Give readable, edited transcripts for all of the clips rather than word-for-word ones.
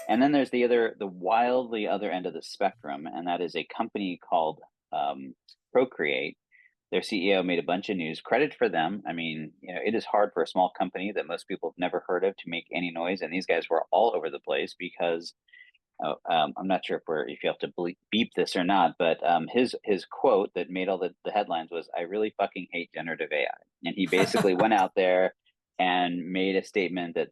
And then there's the wildly other end of the spectrum, and that is a company called Procreate. Their CEO made a bunch of news. Credit for them. I mean, it is hard for a small company that most people have never heard of to make any noise, and these guys were all over the place because I'm not sure if you have to beep this or not, but his quote that made all the headlines was, "I really fucking hate generative AI," and he basically went out there and made a statement that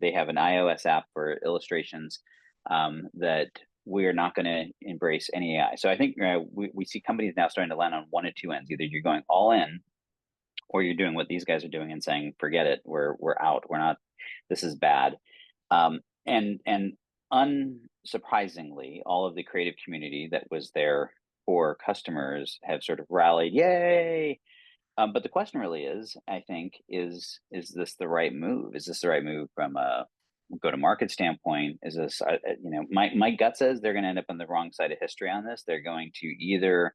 they have an iOS app for illustrations, that we are not going to embrace any AI. So I think we see companies now starting to land on one of two ends: either you're going all in, or you're doing what these guys are doing and saying, "Forget it, we're out. We're not. This is bad." And unsurprisingly, all of the creative community that was there for customers have sort of rallied, yay! But the question really is, I think, is this the right move? Is this the right move from a go-to-market standpoint? Is this, my gut says they're going to end up on the wrong side of history on this. They're going to either,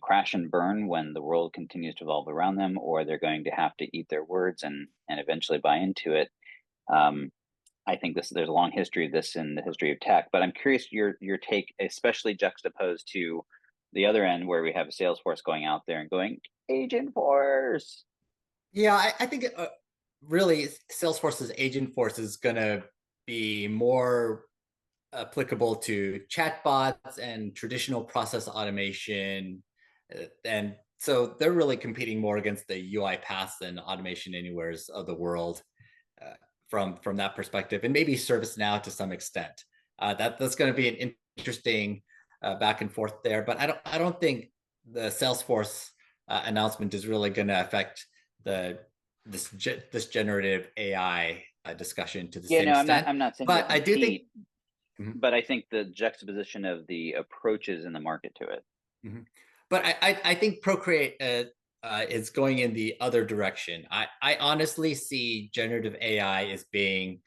crash and burn when the world continues to evolve around them, or they're going to have to eat their words and eventually buy into it. I think there's a long history of this in the history of tech, but I'm curious your take, especially juxtaposed to the other end where we have Salesforce going out there and going, Agent Force. Yeah, I think really Salesforce's Agent Force is going to be more applicable to chatbots and traditional process automation. And so they're really competing more against the UiPaths and Automation Anywheres of the world uh, from that perspective, and maybe ServiceNow to some extent. That's going to be an interesting back and forth there. But I don't think the Salesforce announcement is really going to affect this generative AI discussion to the Yeah, same no, extent. I'm not saying they'll But I do think. compete, but I think the juxtaposition of the approaches in the market to it. Mhm. But I think Procreate is going in the other direction. I honestly see generative AI as being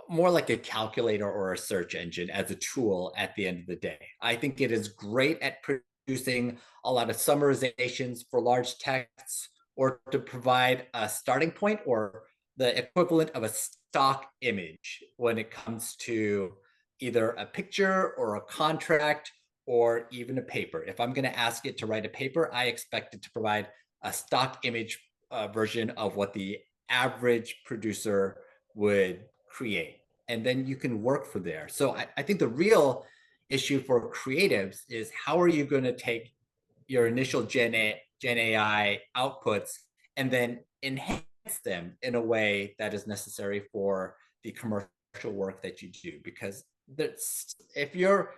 more like a calculator or a search engine as a tool at the end of the day. I think it is great at producing a lot of summarizations for large texts, or to provide a starting point or the equivalent of a stock image when it comes to either a picture or a contract or even a paper. If I'm going to ask it to write a paper, I expect it to provide a stock image version of what the average producer would create. And then you can work for there. So I think the real issue for creatives is, how are you going to take your initial Gen AI outputs and then enhance them in a way that is necessary for the commercial work that you do? Because if your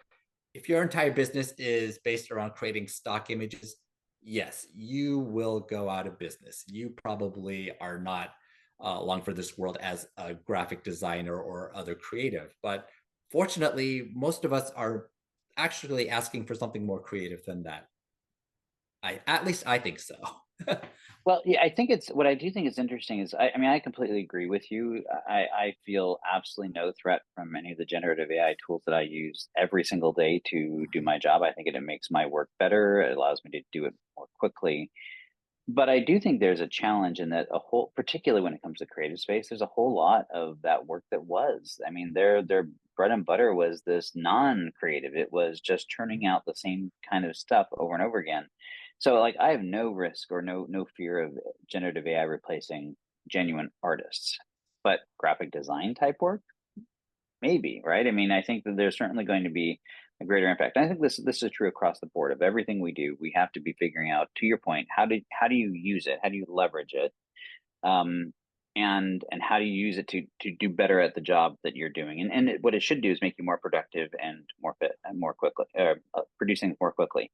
entire business is based around creating stock images, yes, you will go out of business. You probably are not long for this world as a graphic designer or other creative. But fortunately, most of us are actually asking for something more creative than that. At least I think so. Well, yeah, what I do think is interesting is, I mean, I completely agree with you. I feel absolutely no threat from any of the generative AI tools that I use every single day to do my job. I think it makes my work better. It allows me to do it more quickly. But I do think there's a challenge in that, particularly when it comes to creative space, there's a whole lot of that work that was. I mean, their bread and butter was this non-creative. It was just churning out the same kind of stuff over and over again. So, like, I have no risk or no fear of generative AI replacing genuine artists, but graphic design type work, maybe, right? I mean, I think that there's certainly going to be a greater impact. And I think this is true across the board of everything we do. We have to be figuring out, to your point, how do you use it? How do you leverage it? Um, and how do you use it to do better at the job that you're doing? What it should do is make you more productive and more fit and more quickly, producing more quickly.